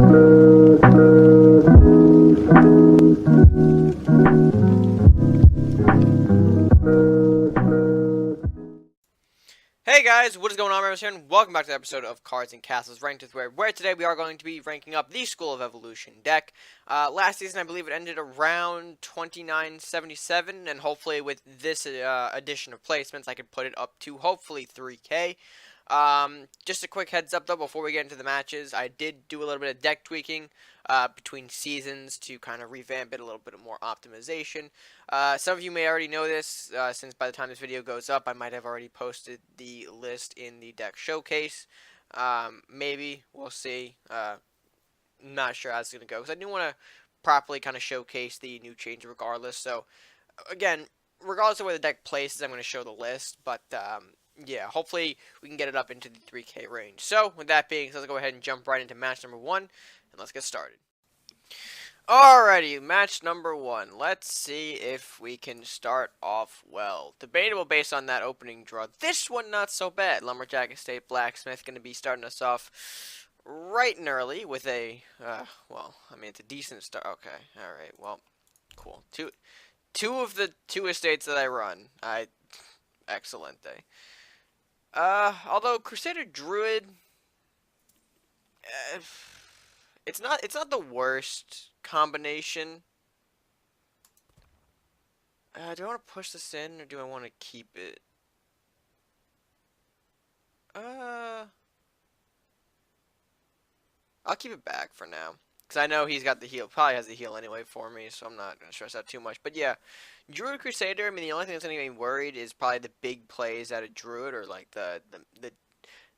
Hey guys, what is going on? RedMaster here, and welcome back to the episode of Cards and Castles Ranked with where today we are going to be ranking up the School of Evolution deck. Last season, I believe it ended around 2977, and hopefully with this addition of placements, I could put it up to hopefully 3K. Just a quick heads up though, before we get into the matches, I did do a little bit of deck tweaking between seasons to kind of revamp it, a little bit more optimization. Some of you may already know this, since by the time this video goes up, I might have already posted the list in the deck showcase. Maybe, we'll see. Not sure how it's going to go, because I do want to properly kind of showcase the new change regardless. So, again, regardless of where the deck places, I'm going to show the list, but yeah, hopefully we can get it up into the 3K range. So, with that being said, let's go ahead and jump right into match number 1, and let's get started. Alrighty, match number 1. Let's see if we can start off well. Debatable based on that opening draw. This one not so bad. Lumberjack Estate Blacksmith going to be starting us off right and early with a, well, I mean, it's a decent start. Okay, alright, well, cool. Two of the 2 estates that I run. Excellent. Although Crusader Druid, it's not the worst combination. Do I want to push this in, or do I want to keep it? I'll keep it back for now, because I know he's got the heal. Probably has the heal anyway for me, so I'm not going to stress out too much. But yeah, Druid Crusader, I mean, the only thing that's going to get me worried is probably the big plays out of Druid, or like the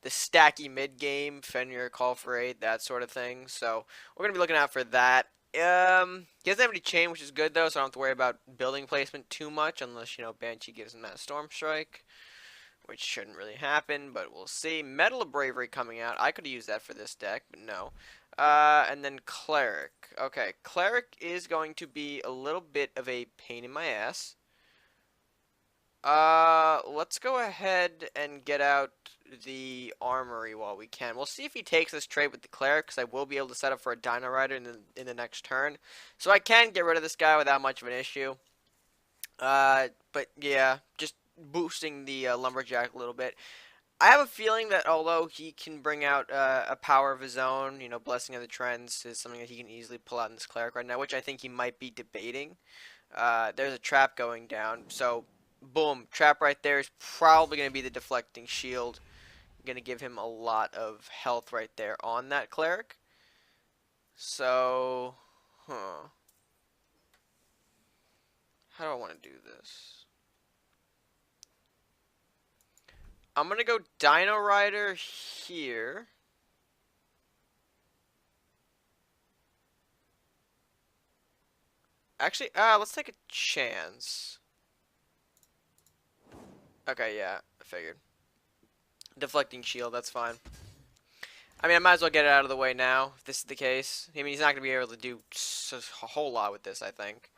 stacky mid-game, Fenrir, Call for Aid, that sort of thing. So we're going to be looking out for that. He doesn't have any chain, which is good, though, so I don't have to worry about building placement too much, unless, you know, Banshee gives him that Storm Strike, which shouldn't really happen, but we'll see. Medal of Bravery coming out. I could have used that for this deck, but no. And then Cleric. Okay, Cleric is going to be a little bit of a pain in my ass. Let's go ahead and get out the Armory while we can. We'll see if he takes this trade with the Cleric, because I will be able to set up for a Dino Rider in the next turn. So I can get rid of this guy without much of an issue. But yeah, just boosting the Lumberjack a little bit. I have a feeling that although he can bring out a power of his own, you know, Blessing of the Trends is something that he can easily pull out in this Cleric right now, which I think he might be debating. There's a trap going down, so boom, trap right there is probably going to be the deflecting shield. Going to give him a lot of health right there on that Cleric. So, how do I want to do this? I'm going to go Dino Rider here. Actually, let's take a chance. Okay, yeah, I figured. Deflecting shield, that's fine. I mean, I might as well get it out of the way now, if this is the case. I mean, he's not going to be able to do a whole lot with this, I think.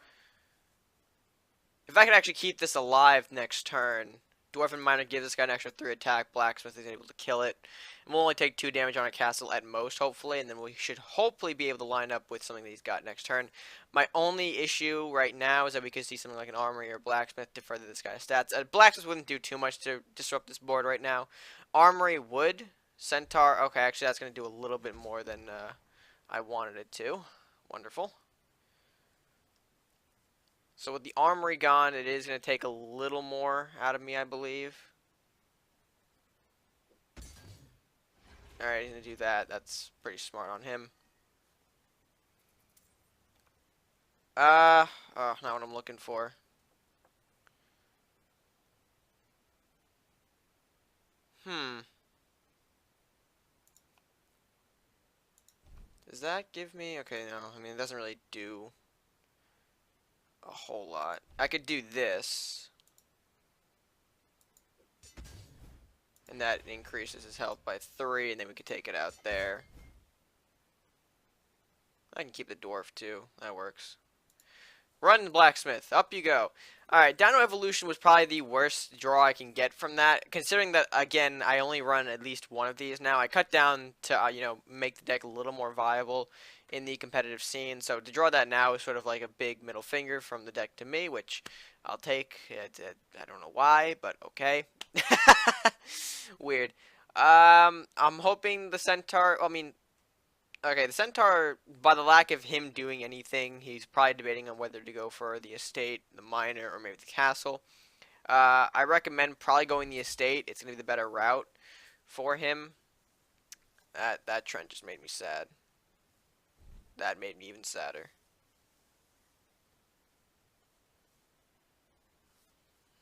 If I could actually keep this alive next turn, Dwarven Miner gives this guy an extra 3 attack, Blacksmith is able to kill it. And we'll only take 2 damage on a castle at most, hopefully, and then we should hopefully be able to line up with something that he's got next turn. My only issue right now is that we could see something like an Armory or Blacksmith to further this guy's stats. Blacksmith wouldn't do too much to disrupt this board right now. Armory would. Centaur, okay, actually that's going to do a little bit more than I wanted it to. Wonderful. So with the Armory gone, it is going to take a little more out of me, I believe. Alright, he's going to do that. That's pretty smart on him. Oh, not what I'm looking for. Does that give me... Okay, no. I mean, it doesn't really do a whole lot. I could do this. And that increases his health by 3, and then we could take it out there. I can keep the dwarf, too. That works. Run, Blacksmith. Up you go. Alright, Dino Evolution was probably the worst draw I can get from that, considering that, again, I only run at least one of these now. I cut down to, make the deck a little more viable in the competitive scene, so to draw that now is sort of like a big middle finger from the deck to me, which I'll take. I don't know why, but okay. Weird. I'm hoping the Centaur, okay, the Centaur, by the lack of him doing anything, he's probably debating on whether to go for the estate, the miner, or maybe the castle. I recommend probably going the estate. It's going to be the better route for him. That trend just made me sad. That made me even sadder.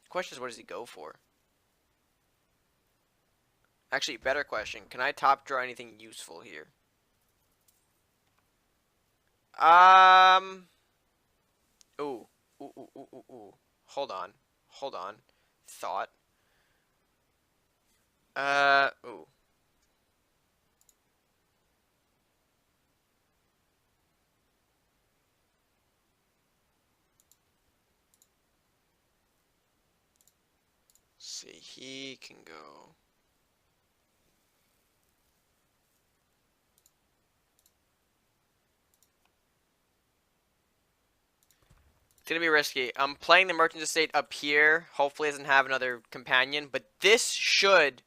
Question is, what does he go for? Actually, better question. Can I top draw anything useful here? Ooh. Ooh. Hold on. Hold on. Thought. Ooh. See, he can go. It's going to be risky. I'm playing the Merchant's Estate up here. Hopefully it doesn't have another companion. But this should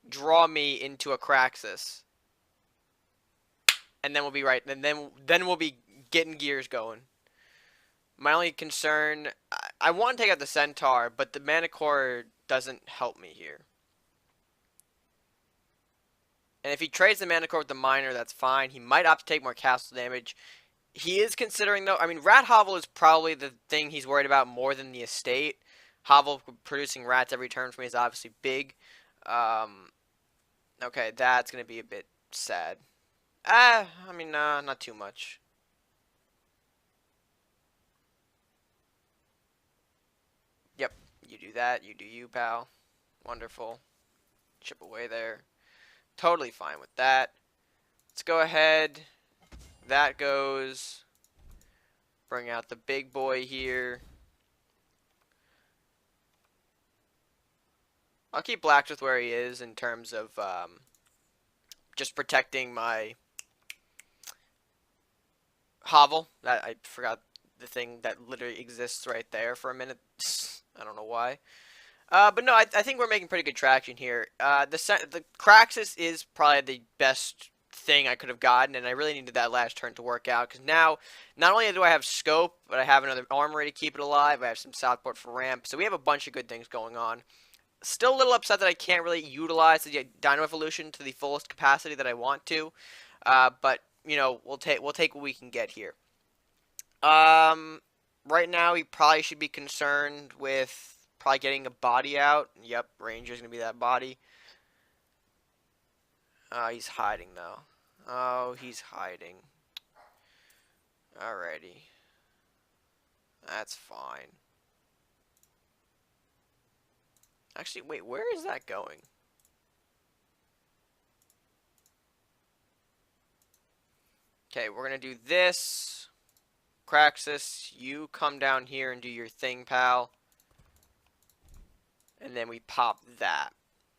draw me into a Craxus. And then we'll be right. And then we'll be getting gears going. My only concern... I want to take out the Centaur, but the Mana Core doesn't help me here. And if he trades the Mana Core with the Miner, that's fine. He might opt to take more castle damage. He is considering, though, Rat Hovel is probably the thing he's worried about more than the estate. Hovel producing rats every turn for me is obviously big. Okay, that's going to be a bit sad. Not too much. Yep, you do that, you do you, pal. Wonderful. Chip away there. Totally fine with that. Let's go ahead. That goes. Bring out the big boy here. I'll keep Blacksmith where he is in terms of just protecting my hovel. That I forgot the thing that literally exists right there for a minute. I don't know why. But no, I think we're making pretty good traction here. The Craxus is probably the best thing I could have gotten, and I really needed that last turn to work out, because now, not only do I have scope, but I have another armory to keep it alive, I have some Southport for ramp, so we have a bunch of good things going on. Still a little upset that I can't really utilize the Dino Evolution to the fullest capacity that I want to, but, we'll take what we can get here. Right now, we probably should be concerned with probably getting a body out. Yep, Ranger's going to be that body. He's hiding, though. Oh, he's hiding. Alrighty. That's fine. Actually, wait, where is that going? Okay, we're going to do this. Craxus, you come down here and do your thing, pal. And then we pop that.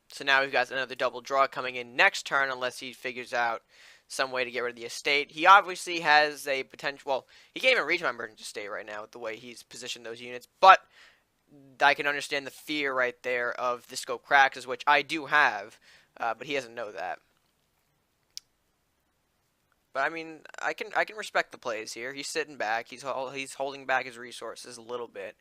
So now we've got another double draw coming in next turn, unless he figures out some way to get rid of the estate. He obviously has a potential... Well, he can't even reach my Merchant Estate right now with the way he's positioned those units. But I can understand the fear right there of the Scope Craxus, which I do have. But he doesn't know that. But I can respect the plays here. He's sitting back. He's holding back his resources a little bit.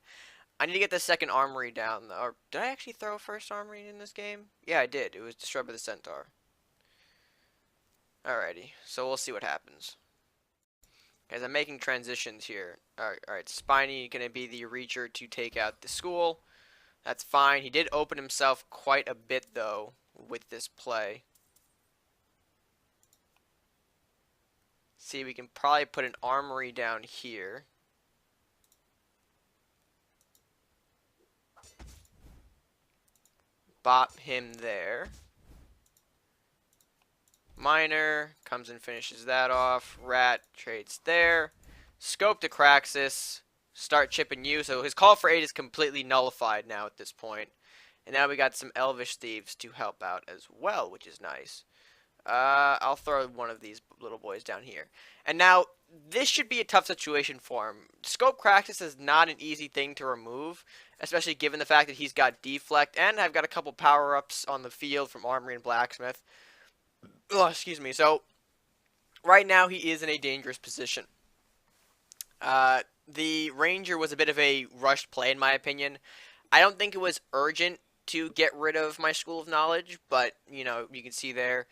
I need to get the second armory down, though. Or did I actually throw a first armory in this game? Yeah, I did. It was destroyed by the Centaur. Alrighty, so we'll see what happens. Guys, I'm making transitions here. Alright, Spiny going to be the reacher to take out the school. That's fine. He did open himself quite a bit, though, with this play. See, we can probably put an armory down here. Bop him there. Miner comes and finishes that off. Rat trades there. Scope to Craxus. start chipping you. So his call for aid is completely nullified now at this point. And now we got some elvish thieves to help out as well, which is nice. I'll throw one of these little boys down here. And now, this should be a tough situation for him. Scope Craxus is not an easy thing to remove, especially given the fact that he's got Deflect, and I've got a couple power-ups on the field from Armory and Blacksmith. Oh, excuse me. So, right now he is in a dangerous position. The Ranger was a bit of a rushed play, in my opinion. I don't think it was urgent to get rid of my School of Knowledge, but, you know, you can see there,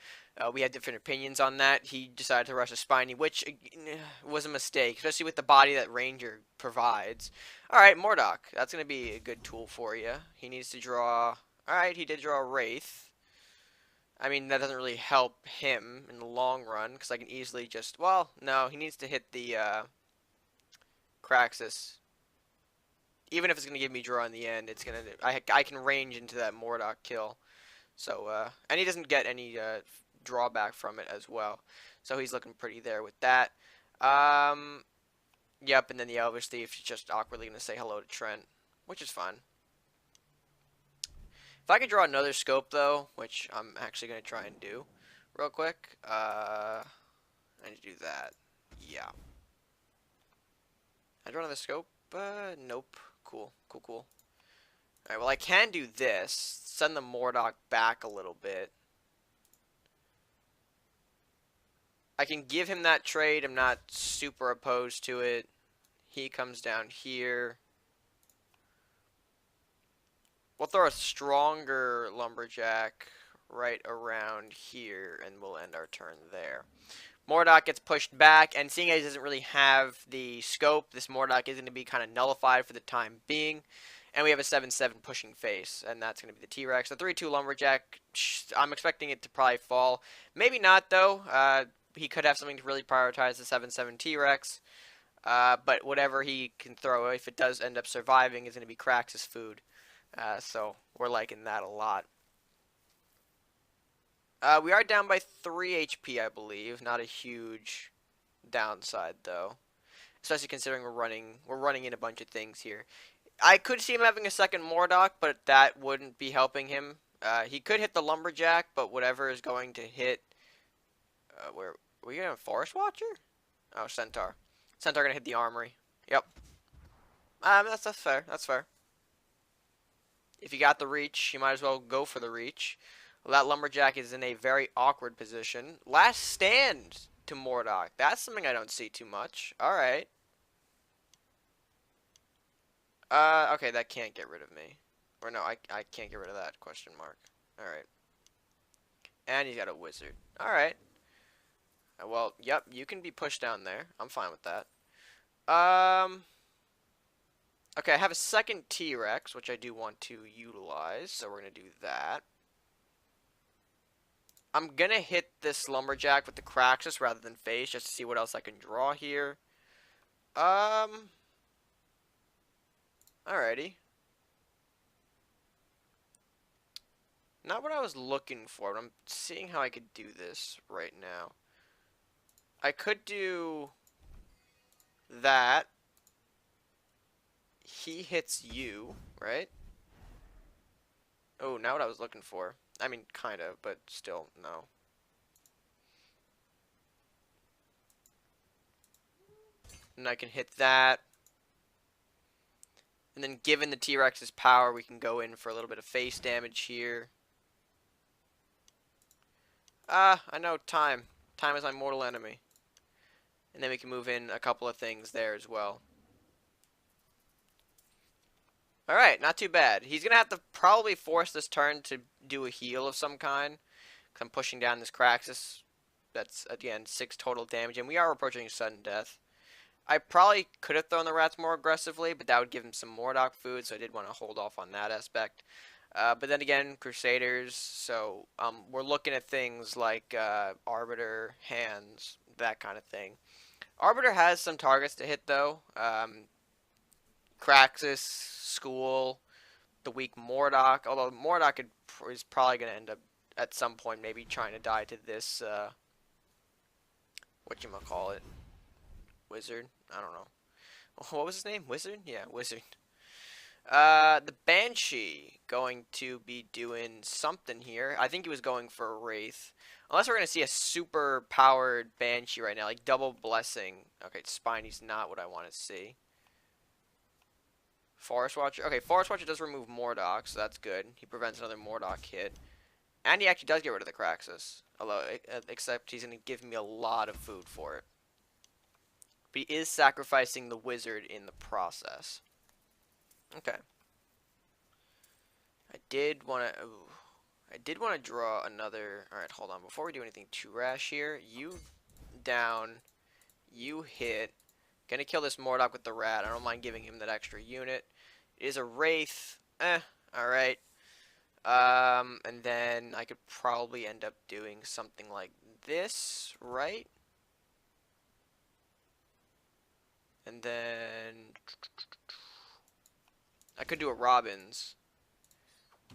we had different opinions on that. He decided to rush a Spiny, which was a mistake, especially with the body that Ranger provides. Alright, Mordok. That's going to be a good tool for you. He needs to draw... Alright, he did draw a Wraith. I mean, that doesn't really help him in the long run, because I can easily just... Well, no, he needs to hit the Craxus. Even if it's going to give me draw in the end, it's going to... I can range into that Mordok kill. So, and he doesn't get any drawback from it as well. So he's looking pretty there with that. Yep, and then the Elvish Thief is just awkwardly going to say hello to Trent, which is fine. If I could draw another scope, though, which I'm actually going to try and do real quick, I need to do that. Yeah. I draw another scope? Nope. Cool. Cool. Alright, well, I can do this. Send the Mordok back a little bit. I can give him that trade. I'm not super opposed to it. He comes down here. We'll throw a stronger Lumberjack right around here, and we'll end our turn there. Mordok gets pushed back, and seeing as he doesn't really have the scope, this Mordok is going to be kind of nullified for the time being. And we have a 7-7 pushing face, and that's going to be the T-Rex. The 3-2 Lumberjack, I'm expecting it to probably fall. Maybe not, though. He could have something to really prioritize the 7-7 T-Rex. But whatever he can throw, if it does end up surviving, is going to be Craxus food. So we're liking that a lot. We are down by 3 HP, I believe. Not a huge downside, though. Especially considering we're running in a bunch of things here. I could see him having a second Mordok, but that wouldn't be helping him. He could hit the Lumberjack, but whatever is going to hit... where... Were you going to Forest Watcher? Oh, Centaur. Centaur going to hit the Armory. Yep. That's fair. That's fair. If you got the reach, you might as well go for the reach. Well, that Lumberjack is in a very awkward position. Last stand to Mordok. That's something I don't see too much. Alright. Okay, that can't get rid of me. Or no, I can't get rid of that, question mark. Alright. And he's got a wizard. Alright. Well, yep, you can be pushed down there. I'm fine with that. Okay, I have a second T-Rex, which I do want to utilize, so we're going to do that. I'm going to hit this Lumberjack with the Craxus rather than face, just to see what else I can draw here. Alrighty. Not what I was looking for, but I'm seeing how I could do this right now. I could do that. He hits you, right? Oh, not what I was looking for. I mean, kind of, but still, no. And I can hit that. And then given the T-Rex's power, we can go in for a little bit of face damage here. I know, time. Time is my mortal enemy. And then we can move in a couple of things there as well. Alright, not too bad. He's going to have to probably force this turn to do a heal of some kind. Because I'm pushing down this Craxus. That's, again, 6 total damage. And we are approaching sudden death. I probably could have thrown the rats more aggressively, but that would give him some Mordok food. So I did want to hold off on that aspect. But then again, Crusaders. So we're looking at things like Arbiter, Hands, that kind of thing. Arbiter has some targets to hit, though. Craxus, School, the weak Mordok. Although Mordok is probably going to end up at some point maybe trying to die to this, whatchamacallit, Wizard? I don't know. What was his name? Wizard? Yeah, Wizard. The Banshee going to be doing something here. I think he was going for a Wraith. Unless we're going to see a super powered Banshee right now, like double blessing. Okay, Spiney's not what I want to see. Forest Watcher. Okay, Forest Watcher does remove Mordok, so that's good. He prevents another Mordok hit. And he actually does get rid of the Kraxus. Although, except he's going to give me a lot of food for it. But he is sacrificing the Wizard in the process. Okay. I did want to draw another. All right, hold on. Before we do anything too rash here, you down, you hit. Gonna kill this Mordok with the rat. I don't mind giving him that extra unit. It is a Wraith. All right. And then I could probably end up doing something like this, right? And then I could do a Robins.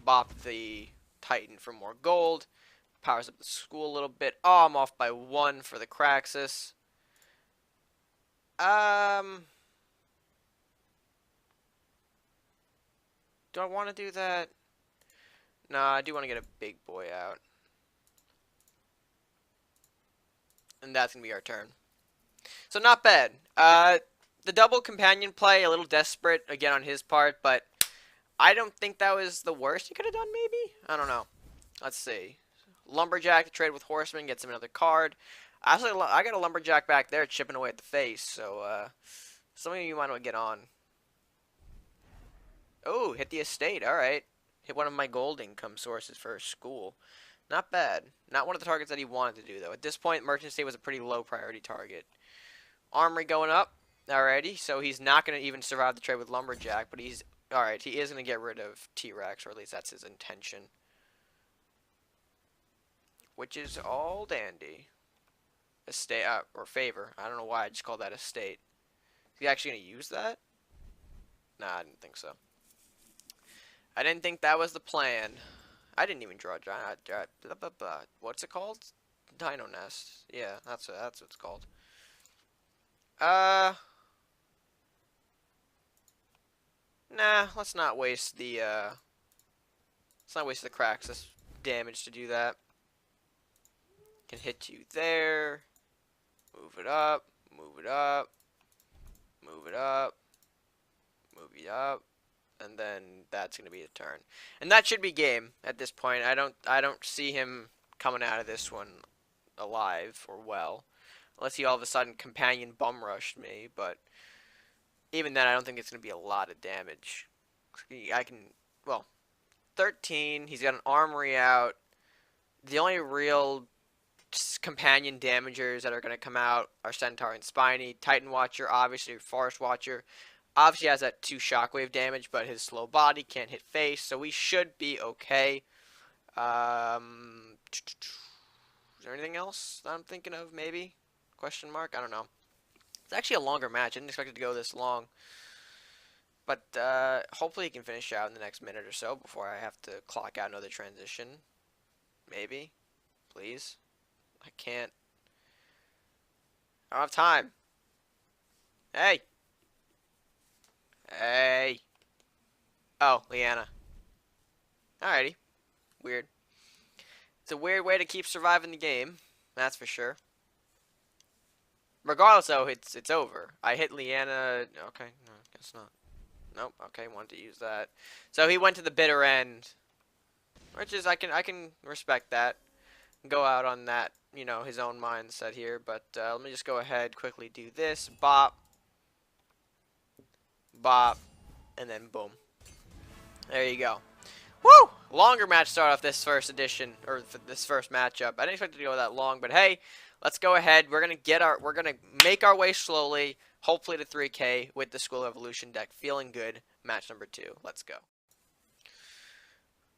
Bop the Titan for more gold. Powers up the school a little bit. Oh, I'm off by 1 for the Kraxus. Do I want to do that? Nah, I do want to get a big boy out. And that's going to be our turn. So not bad. The double companion play, a little desperate again on his part, but I don't think that was the worst he could have done, maybe? I don't know. Let's see. Lumberjack to trade with Horseman, gets him another card. Actually, I got a Lumberjack back there chipping away at the face, so some of you might want to get on. Oh, hit the estate, alright. Hit one of my gold income sources for school. Not bad. Not one of the targets that he wanted to do, though. At this point, Merchant Estate was a pretty low priority target. Armory going up. Alrighty, so he's not going to even survive the trade with Lumberjack, but he's... Alright, he is going to get rid of T-Rex, or at least that's his intention. Which is all dandy. Estate, or favor. I don't know why I just called that estate. Is he actually going to use that? Nah, I didn't think so. I didn't think that was the plan. I didn't even draw a giant. What's it called? Dino Nest. Yeah, that's what it's called. Nah, let's not waste the Kraxus damage to do that. Can hit you there. Move it up. Move it up. Move it up. Move it up. And then that's gonna be a turn. And that should be game at this point. I don't see him coming out of this one alive or well. Unless he all of a sudden companion bum rushed me, but even then I don't think it's gonna be a lot of damage. I can, well, 13, he's got an armory out. The only real companion damagers that are going to come out are Centaur and Spiny. Titan Watcher, obviously, Forest Watcher. Obviously has that 2 shockwave damage, but his slow body can't hit face, so we should be okay. Is there anything else that I'm thinking of, maybe? Question mark? I don't know. It's actually a longer match. I didn't expect it to go this long. But hopefully he can finish out in the next minute or so before I have to clock out another transition. Maybe. Please. I can't. I don't have time. Hey. Hey. Oh, Leanna. Alrighty. Weird. It's a weird way to keep surviving the game. That's for sure. Regardless, though, it's over. I hit Leanna. Okay, no, I guess not. Nope. Okay, wanted to use that. So he went to the bitter end, which is I can respect that. Go out on that, you know, his own mindset here. But let me just go ahead quickly do this. Bop. Bop. And then boom. There you go. Woo! Longer match start off this first edition, or this first matchup. I didn't expect it to go that long, but hey, let's go ahead. We're gonna make our way slowly, hopefully to 3K with the School of Evolution deck. Feeling good. Match number 2. Let's go.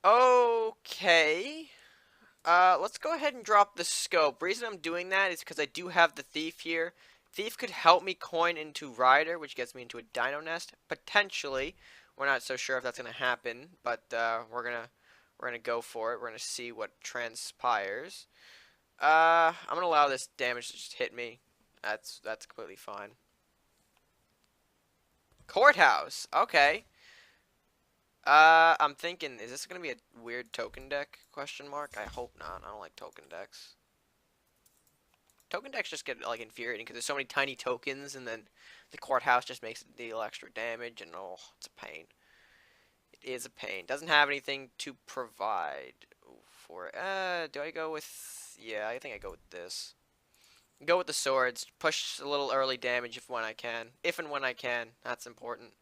Okay. Let's go ahead and drop the scope. Reason I'm doing that is because I do have the Thief here. Thief could help me coin into Rider, which gets me into a Dino Nest, potentially. We're not so sure if that's gonna happen, but we're gonna go for it. We're gonna see what transpires. I'm gonna allow this damage to just hit me. That's completely fine. Courthouse. Okay. I'm thinking, is this gonna be a weird token deck? Question mark. I hope not. I don't like token decks. Token decks just get like infuriating because there's so many tiny tokens, and then the courthouse just makes it deal extra damage, and oh, it's a pain. It is a pain. Doesn't have anything to provide for it. Do I go with? Yeah, I think I go with this. Go with the swords. Push a little early damage if when I can. If and when I can. That's important.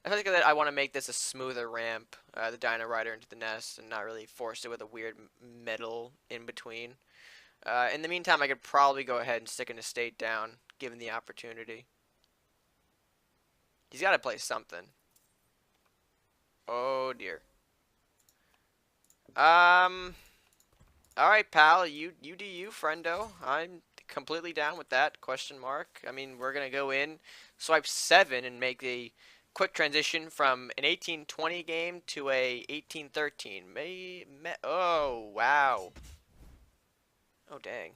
I think that I want to make this a smoother ramp, the Dino Rider into the nest, and not really force it with a weird metal in between. In the meantime, I could probably go ahead and stick an estate down, given the opportunity. He's got to play something. Oh dear. All right, pal. You do you, friendo. I'm completely down with that. Question mark. I mean, we're gonna go in, swipe 7, and make a quick transition from an 1820 game to a 1813. Oh wow. Oh dang.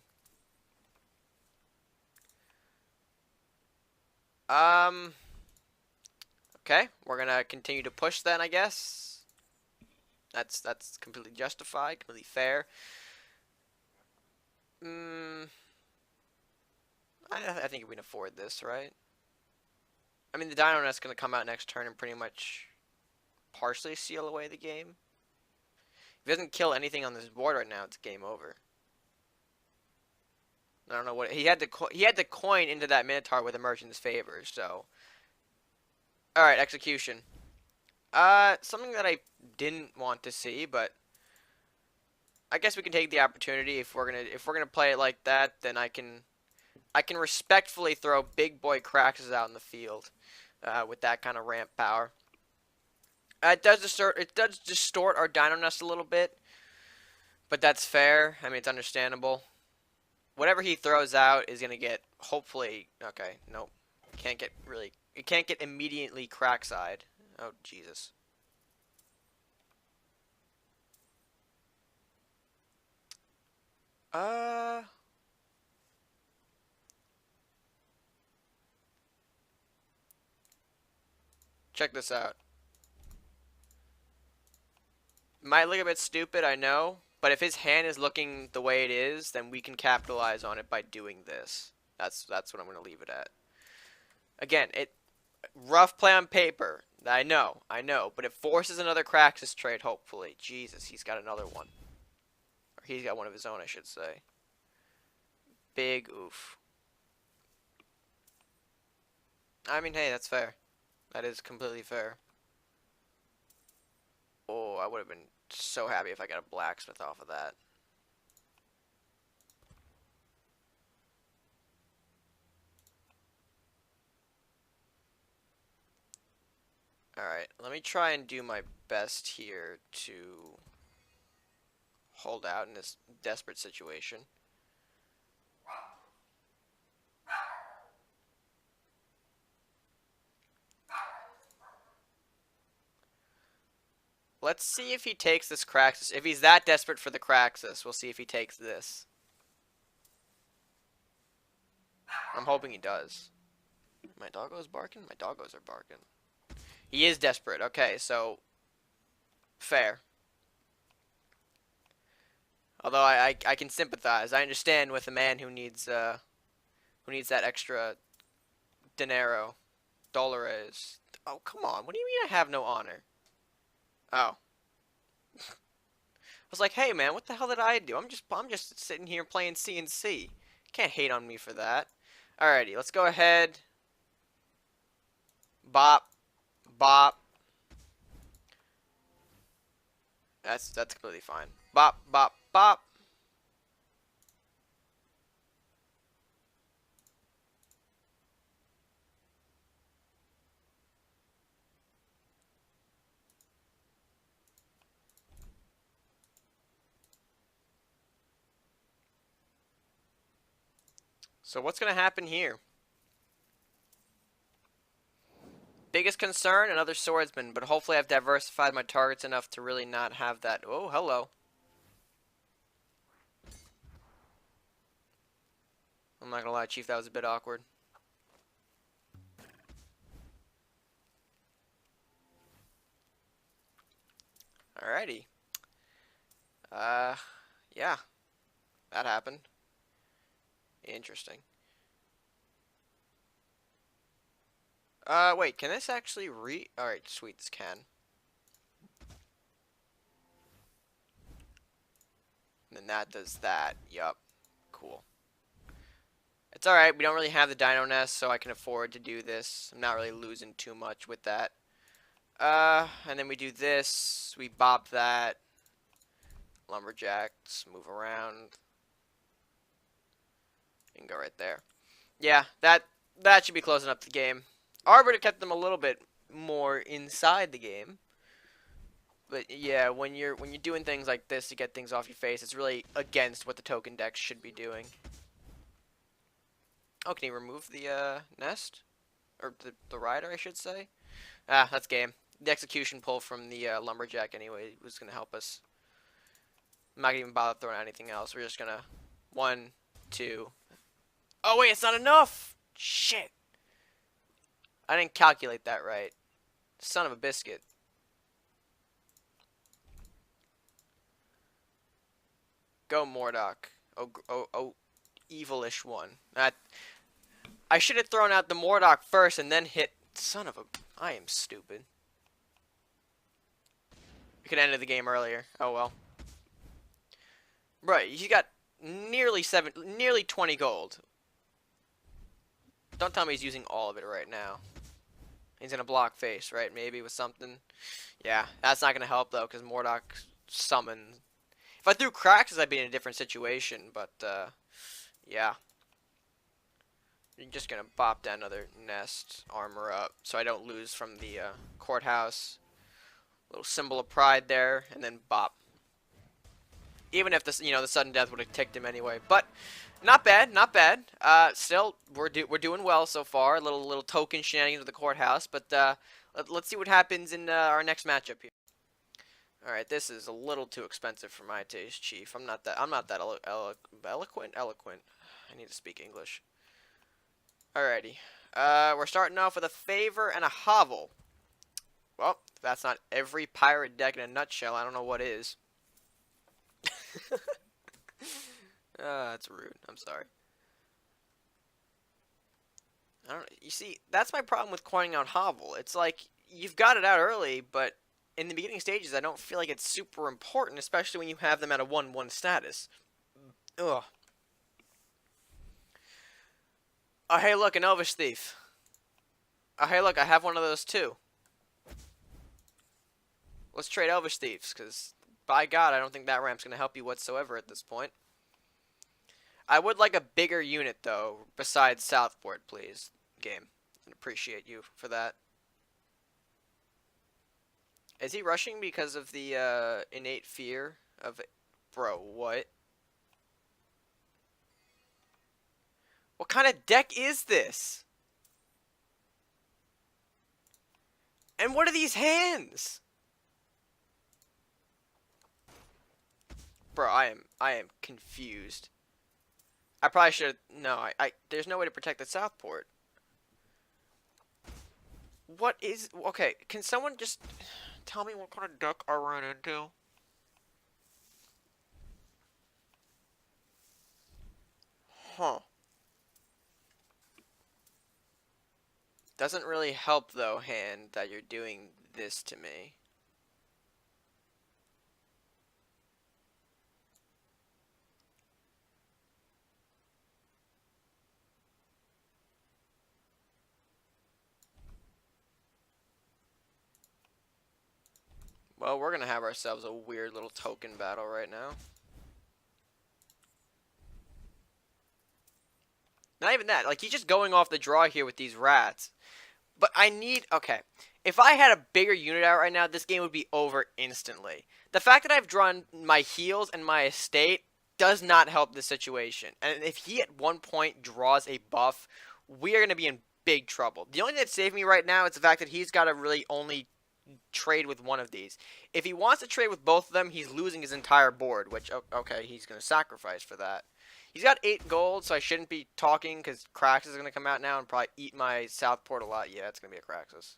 Okay, we're gonna continue to push then, I guess. That's completely justified, completely fair. I think we can afford this, right? I mean, the Dino Nest's gonna come out next turn and pretty much partially seal away the game. If he doesn't kill anything on this board right now, it's game over. I don't know what he had to coin into that Minotaur with Emergence favor. So, all right, execution. Something that I didn't want to see, but I guess we can take the opportunity if we're gonna play it like that. Then I can respectfully throw big boy Kraxus out in the field with that kind of ramp power. It does distort our Dino Nest a little bit, but that's fair. I mean, it's understandable. Whatever he throws out is gonna get hopefully okay. Nope, can't get really. It can't get immediately crack-side. Oh Jesus. Check this out. Might look a bit stupid, I know, but if his hand is looking the way it is, then we can capitalize on it by doing this. That's what I'm gonna leave it at. Again, rough play on paper. I know, but it forces another Kraxus trade. Hopefully, Jesus, he's got another one, or he's got one of his own, I should say. Big oof. I mean, hey, that's fair. That is completely fair. Oh, I would have been so happy if I got a blacksmith off of that. Alright, let me try and do my best here to hold out in this desperate situation. Let's see if he takes this Kraxus. If he's that desperate for the Kraxus, we'll see if he takes this. I'm hoping he does. My doggo's barking? My doggos are barking. He is desperate. Okay, so fair. Although I can sympathize. I understand with a man who needs that extra dinero. Dólares. Oh, come on. What do you mean I have no honor? Oh. I was like, hey man, what the hell did I do? I'm just sitting here playing CNC. Can't hate on me for that. Alrighty, let's go ahead. Bop. Bop. That's completely fine. Bop, bop, bop. So what's going to happen here? Biggest concern, another swordsman, but hopefully I've diversified my targets enough to really not have that. Oh, hello. I'm not going to lie, Chief, that was a bit awkward. Alrighty. Yeah, that happened. Interesting. Wait, can this actually Alright, sweet, this can. And then that does that. Yup. Cool. It's alright, we don't really have the dino nest, so I can afford to do this. I'm not really losing too much with that. And then we do this. We bop that. Lumberjacks, move around. You can go right there. Yeah, that should be closing up the game. Arbiter kept them a little bit more inside the game. But yeah, when you're doing things like this to get things off your face, it's really against what the token decks should be doing. Oh, can you remove the nest? Or the rider, I should say? Ah, that's game. The execution pull from the lumberjack anyway was going to help us. I'm not going to even bother throwing anything else. We're just going to... 1, 2... Oh, wait, it's not enough! Shit! I didn't calculate that right. Son of a biscuit. Go, Mordock. Oh, evilish one. I should have thrown out the Mordock first and then hit... Son of a... I am stupid. We could have ended the game earlier. Oh, well. Right, you got nearly 20 gold. Don't tell me he's using all of it right now. He's in a block face, right? Maybe with something. Yeah, that's not going to help, though, because Mordock summoned. If I threw Craxus, I'd be in a different situation, but, yeah. You're just going to bop down another nest, armor up, so I don't lose from the courthouse. Little symbol of pride there, and then bop. Even if the sudden death would have ticked him anyway, but not bad, not bad. Still, we're doing well so far. Little token shenanigans with the courthouse, but let's see what happens in our next matchup here. All right, this is a little too expensive for my taste, Chief. I'm not that eloquent. I need to speak English. Alrighty, we're starting off with a favor and a hovel. Well, if that's not every pirate deck in a nutshell, I don't know what is. That's rude. I'm sorry. I don't. You see, that's my problem with coining out hovel. It's like you've got it out early, but in the beginning stages, I don't feel like it's super important, especially when you have them at a 1/1 status. Ugh. Oh, hey, look, an Elvish Thief. Oh, hey, look, I have one of those too. Let's trade Elvish Thieves, because by God, I don't think that ramp's going to help you whatsoever at this point. I would like a bigger unit, though, besides Southport, please. Game. I'd appreciate you for that. Is he rushing because of the innate fear of it? Bro, what? What kind of deck is this? And what are these hands? Bro, I am confused. I probably should. No, there's no way to protect the Southport. What is? Okay, can someone just tell me what kind of deck I ran into? Huh. Doesn't really help though, hand, that you're doing this to me. Well, we're gonna have ourselves a weird little token battle right now. Not even that. Like, he's just going off the draw here with these rats. But I need... Okay. If I had a bigger unit out right now, this game would be over instantly. The fact that I've drawn my heals and my estate does not help the situation. And if he at one point draws a buff, we are going to be in big trouble. The only thing that's saving me right now is the fact that he's got to really only trade with one of these. If he wants to trade with both of them, he's losing his entire board, which, okay, he's going to sacrifice for that. He's got 8 gold, so I shouldn't be talking because Craxus is going to come out now and probably eat my Southport a lot. Yeah, it's going to be a Craxus.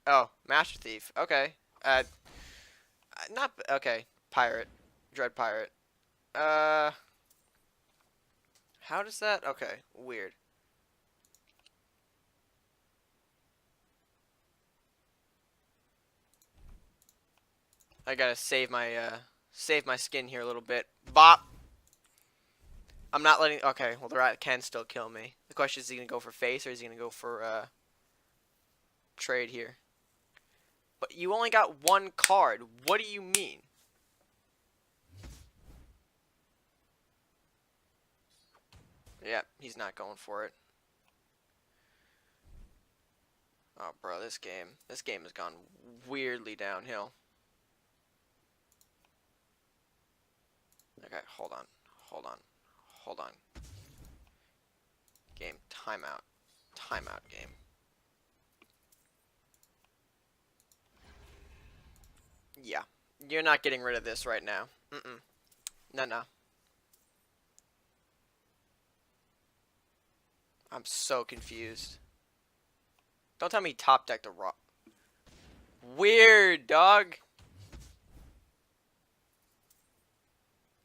Oh, Master Thief. Okay. Not okay. Pirate, Dread Pirate. Uh, how does that? Okay, weird. I gotta save my skin here a little bit. Bop. I'm not letting. Okay, well the rat can still kill me. The question is he gonna go for face or is he gonna go for trade here? But you only got one card. What do you mean? Yep, he's not going for it. Oh, bro, this game has gone weirdly downhill. Okay, hold on, hold on, hold on. Game, timeout, timeout game. Yeah, you're not getting rid of this right now. No, no. I'm so confused. Don't tell me top deck the rock. Weird, dog.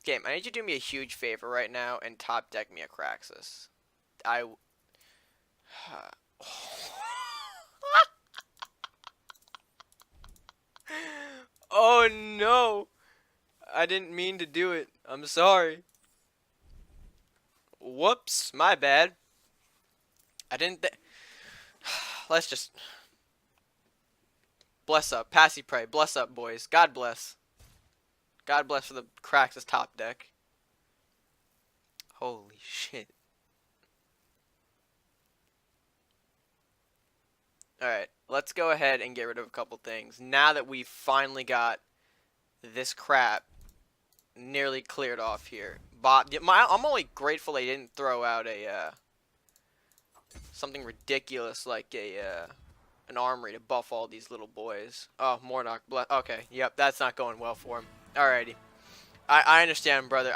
Game, I need you to do me a huge favor right now and top deck me a Craxus. Oh no! I didn't mean to do it. I'm sorry. Whoops, my bad. I didn't Let's just bless up. Passy pray. Bless up, boys. God bless. God bless for the Craxus top deck. Holy shit. Alright, let's go ahead and get rid of a couple things. Now that we've finally got this crap nearly cleared off here. I'm only grateful they didn't throw out a, something ridiculous like an armory to buff all these little boys. Oh, Mornock. Okay, yep, that's not going well for him. Alrighty. I understand, brother.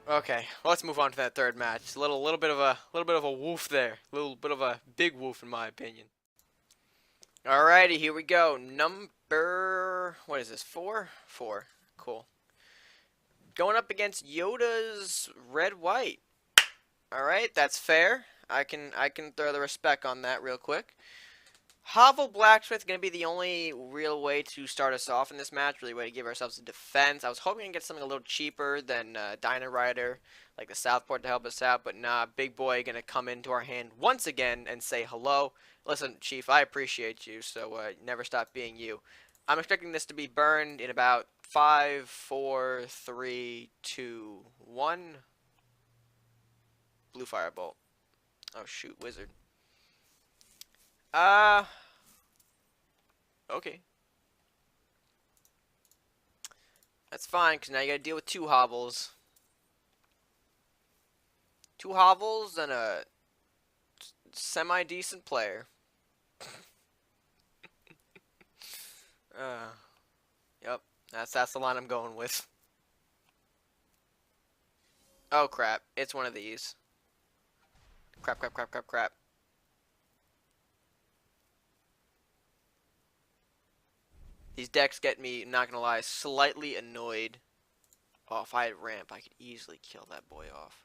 Okay, well, let's move on to that third match. A little bit of a woof there. A little bit of a big woof in my opinion. Alrighty, here we go. Number, what is this? 4? 4. Cool. Going up against Yoda's red-white. Alright, that's fair. I can throw the respect on that real quick. Hovel Blacksmith going to be the only real way to start us off in this match, really way to give ourselves a defense. I was hoping to get something a little cheaper than Dino Rider, like the Southport to help us out, but nah, Big Boy going to come into our hand once again and say hello. Listen, Chief, I appreciate you, so never stop being you. I'm expecting this to be burned in about 5, 4, 3, 2, 1. Blue Firebolt. Oh shoot, Wizard. Okay. That's fine, because now you gotta deal with 2 hovels. 2 hovels and a semi-decent player. Yep, that's the line I'm going with. Oh crap, it's one of these. Crap, crap, crap, crap, crap. These decks get me, not gonna lie, slightly annoyed. Oh, if I had ramp, I could easily kill that boy off.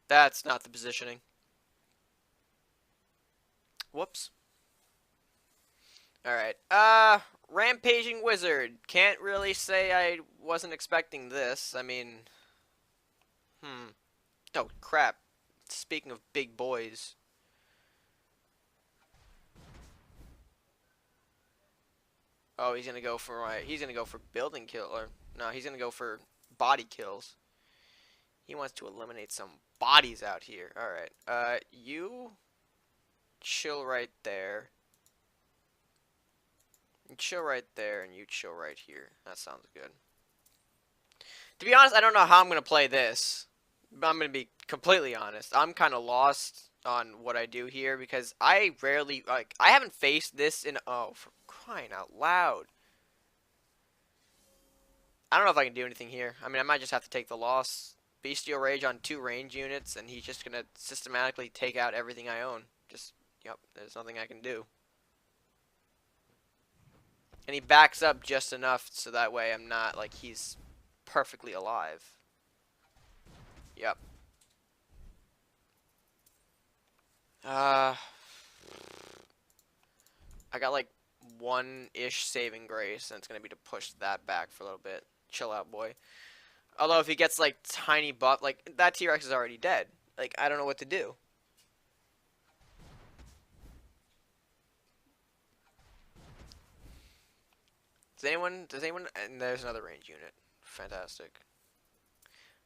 That's not the positioning. Whoops. Alright. Rampaging Wizard. Can't really say I wasn't expecting this. I mean... Oh, crap. Speaking of big boys. Oh, he's gonna go for building kill, or... No, he's gonna go for body kills. He wants to eliminate some bodies out here. Alright. You... chill right there. You chill right there, and you chill right here. That sounds good. To be honest, I don't know how I'm going to play this. But I'm going to be completely honest. I'm kind of lost on what I do here, because I rarely, like, I haven't faced this in, oh, for crying out loud. I don't know if I can do anything here. I mean, I might just have to take the loss. Bestial Rage on 2 range units, and he's just gonna systematically take out everything I own. Just, yep, there's nothing I can do. And he backs up just enough so that way I'm not, like, he's perfectly alive. Yep. I got, like, 1-ish saving grace, and it's gonna be to push that back for a little bit. Chill out, boy. Although if he gets, like, tiny buff, like, that T-Rex is already dead. Like, I don't know what to do. Does anyone, and there's another range unit. Fantastic.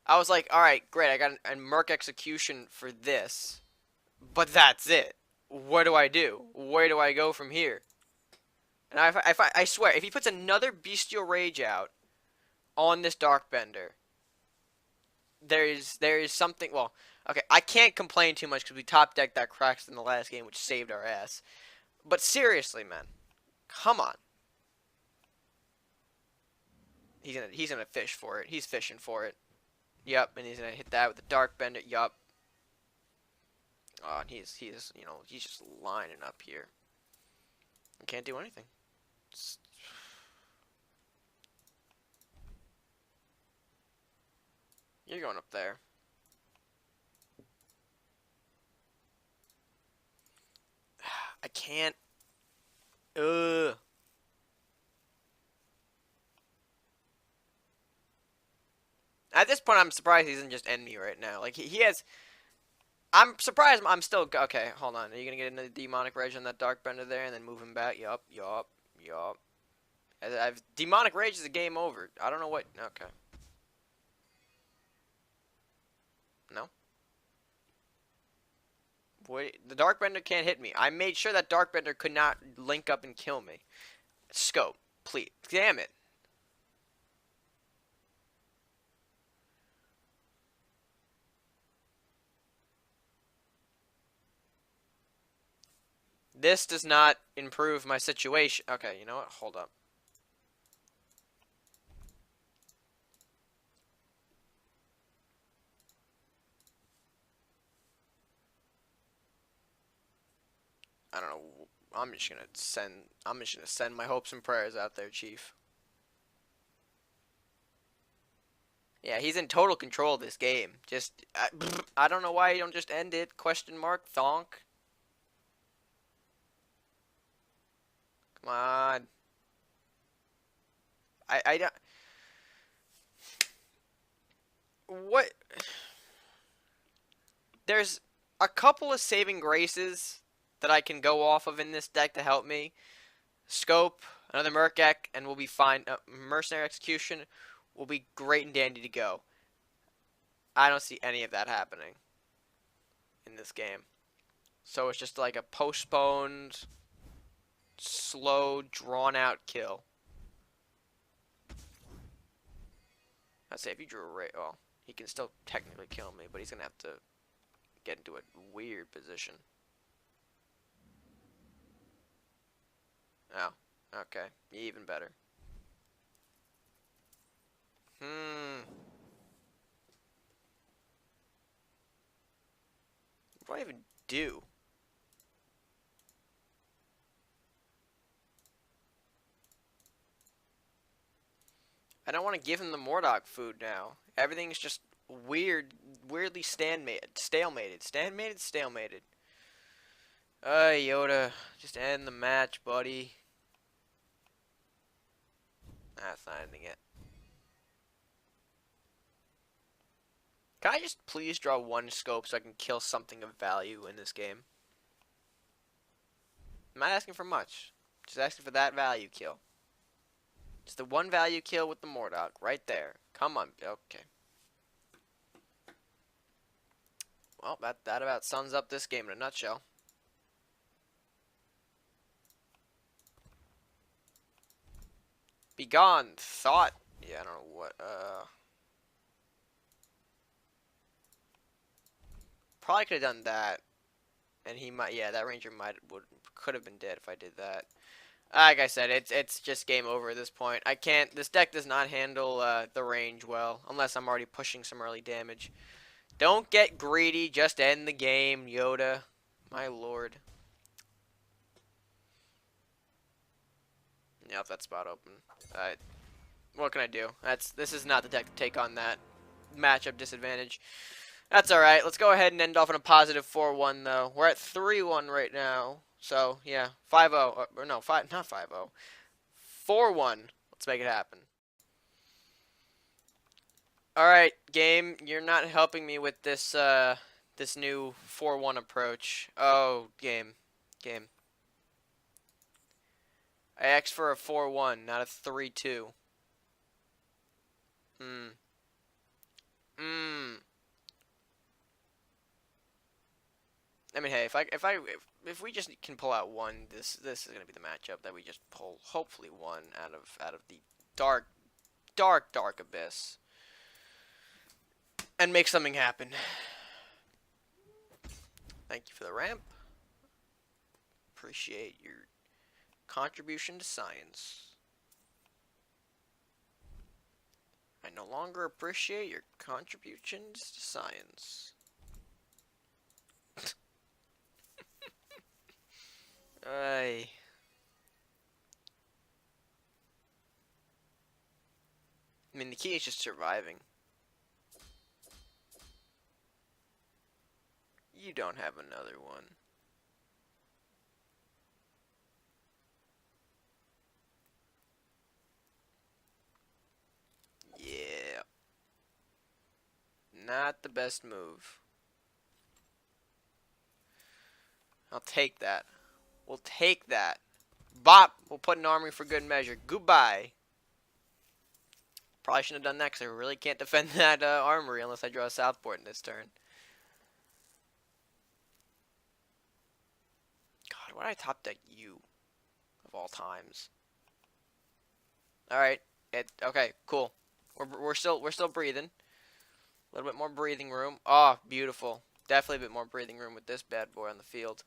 I was like, alright, great, I got a Merc Execution for this. But that's it. What do I do? Where do I go from here? And I swear, if he puts another Bestial Rage out on this Darkbender, there is something, well, okay, I can't complain too much because we top decked that Cracks in the last game, which saved our ass. But seriously, man, come on. He's gonna fish for it. He's fishing for it. Yup, and he's gonna hit that with the Darkbender. Yup. Oh, and he's you know, he's just lining up here. I can't do anything. You're going up there. I can't. Ugh. At this point, I'm surprised he doesn't just end me right now. Like, he has... I'm surprised I'm still... Okay, hold on. Are you going to get into Demonic Rage on that Darkbender there and then move him back? Yup. Demonic Rage is a game over. I don't know what... Okay. No? Wait, the Darkbender can't hit me. I made sure that Darkbender could not link up and kill me. Scope, please. Damn it. This does not improve my situation. Okay, you know what? Hold up. I don't know. I'm just gonna send my hopes and prayers out there, Chief. Yeah, he's in total control of this game. Just, I don't know why you don't just end it. Question mark, thonk. Come on. I don't... What? There's a couple of saving graces that I can go off of in this deck to help me. Scope, another Merc, and we'll be fine. Mercenary Execution will be great and dandy to go. I don't see any of that happening in this game. So it's just like a postponed, slow, drawn-out kill. I'd say if you drew a ray, well, he can still technically kill me, but he's gonna have to get into a weird position. Oh, okay, even better. What do I even do? I don't want to give him the Mordok food now. Everything's just weirdly stalemated. Yoda, just end the match, buddy. That's not ending it. Can I just please draw one scope so I can kill something of value in this game? I'm not asking for much. Just asking for that value kill. Just the one value kill with the Mordok right there. Come on. Okay. Well, that about sums up this game in a nutshell. Begone, thought. Yeah, I don't know what. Probably could have done that, and he might. Yeah, that ranger could have been dead if I did that. Like I said, it's just game over at this point. I can't. This deck does not handle the range well, unless I'm already pushing some early damage. Don't get greedy. Just end the game, Yoda. My lord. Yep, that spot open. What can I do? This is not the deck to take on that matchup disadvantage. That's all right. Let's go ahead and end off on a positive 4-1 though. We're at 3-1 right now. So, yeah, 5-0 or no, 5 not 5-0. 4-1. Let's make it happen. All right, game, you're not helping me with this this new 4-1 approach. Oh, game. Game. I asked for a 4-1, not a 3-2. Hmm. Hmm. I mean, hey, if we just can pull out one, this is gonna be the matchup that we just pull. Hopefully, one out of the dark abyss, and make something happen. Thank you for the ramp. Appreciate your contribution to science. I no longer appreciate your contributions to science. I mean, the key is just surviving. You don't have another one. Yeah. Not the best move. I'll take that. We'll take that. Bop! We'll put an armory for good measure. Goodbye. Probably shouldn't have done that because I really can't defend that armory unless I draw a Southport in this turn. God, why did I top deck you? Of all times. Alright. Okay, cool. We're still breathing. A little bit more breathing room. Oh, beautiful. Definitely a bit more breathing room with this bad boy on the field.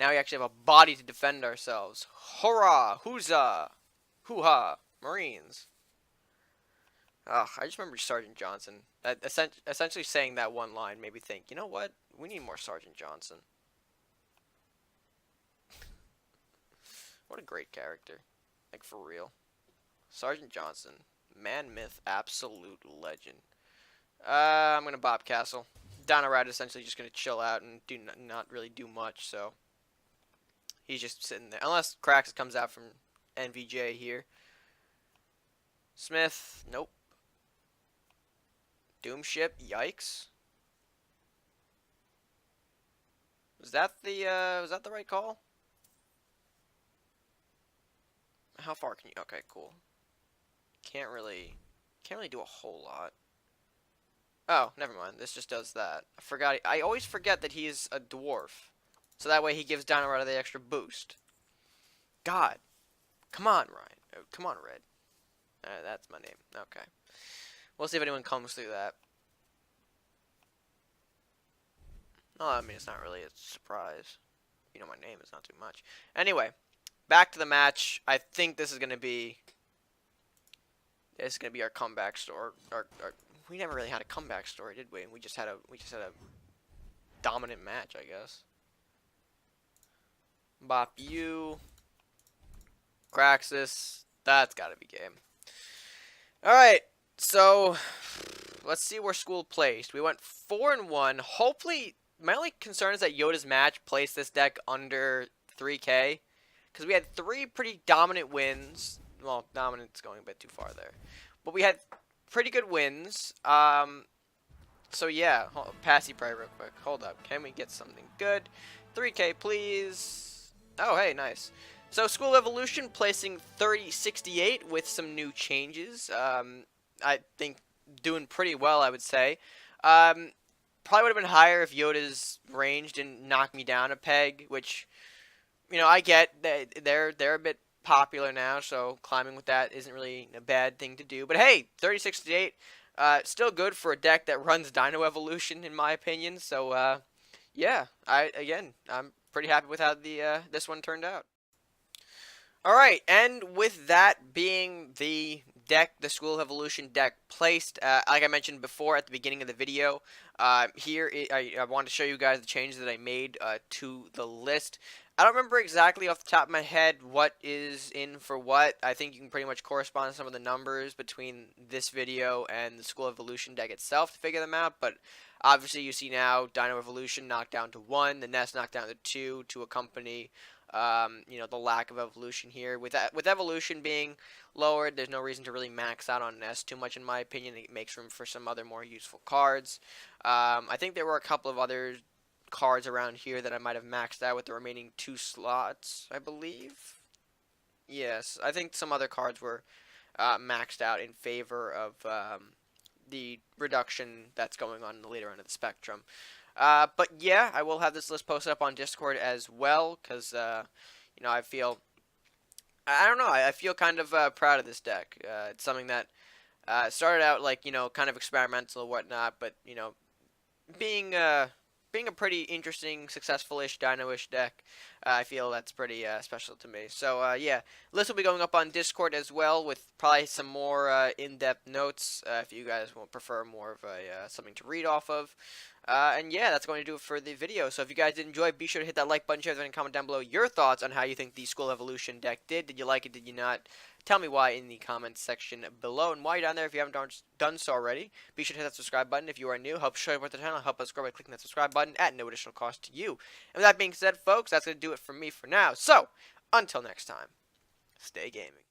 Now we actually have a body to defend ourselves. Hurrah! Huzzah! Hoo-ha! Marines. Ugh, I just remember Sergeant Johnson. Essentially saying that one line made me think, you know what? We need more Sergeant Johnson. What a great character. Like, for real. Sergeant Johnson. Man, myth, absolute legend. I'm going to Bob Castle. Donnerad is essentially just going to chill out and not really do much, so he's just sitting there. Unless Krax comes out from NVJ here. Smith, nope. Doomship, yikes. Was that the right call? How far can you? Okay, cool. Can't really do a whole lot. Oh, never mind. This just does that. I forgot. I always forget that he's a dwarf. So that way he gives Donnerad the extra boost. God. Come on, Ryan. Oh, come on, Red. That's my name. Okay. We'll see if anyone comes through that. Oh, I mean, it's not really a surprise. You know my name is not too much. Anyway, back to the match. I think this is going to be our comeback story. We never really had a comeback story, did we? We just had a dominant match, I guess. Bop you. Craxus. That's gotta be game. Alright, so let's see where school placed. We went 4-1. Hopefully, my only concern is that Yoda's match placed this deck under 3K. Because we had 3 pretty dominant wins. Well, dominant's going a bit too far there. But we had pretty good wins. So yeah, Passy Pray real quick. Hold up. Can we get something good? 3K, please. Oh, hey, nice. So School Evolution placing 3068 with some new changes. I think doing pretty well, I would say. Probably would have been higher if Yoda's range didn't knock me down a peg, which, you know, I get. They're a bit popular now, so climbing with that isn't really a bad thing to do. But hey, 3068, still good for a deck that runs Dino Evolution, in my opinion. So yeah, I'm pretty happy with how this one turned out. Alright, and with that being the deck, the School of Evolution deck placed, like I mentioned before at the beginning of the video, I want to show you guys the changes that I made to the list. I don't remember exactly off the top of my head what is in for what. I think you can pretty much correspond some of the numbers between this video and the School of Evolution deck itself to figure them out, but obviously you see now Dino Evolution knocked down to 1, the Nest knocked down to 2 to accompany the lack of evolution here. With evolution being lowered, there's no reason to really max out on S too much, in my opinion. It makes room for some other more useful cards. I think there were a couple of other cards around here that I might have maxed out with the remaining 2 slots, I believe. Yes, I think some other cards were maxed out in favor of the reduction that's going on in the later end of the spectrum. But yeah, I will have this list posted up on Discord as well, because, I don't know, I feel kind of proud of this deck. It's something that started out like, kind of experimental and whatnot, but, being, being a pretty interesting, successful-ish, dino-ish deck, I feel that's pretty special to me. So, yeah, list will be going up on Discord as well, with probably some more in-depth notes, if you guys will prefer more of a something to read off of. And yeah, that's going to do it for the video. So if you guys did enjoy, be sure to hit that like button, share, and comment down below your thoughts on how you think the School Evolution deck did. Did you like it? Did you not? Tell me why in the comments section below. And while you're down there, if you haven't done so already, be sure to hit that subscribe button if you are new. Help show support the channel. Help us grow by clicking that subscribe button at no additional cost to you. And with that being said, folks, that's going to do it for me for now. So, until next time, stay gaming.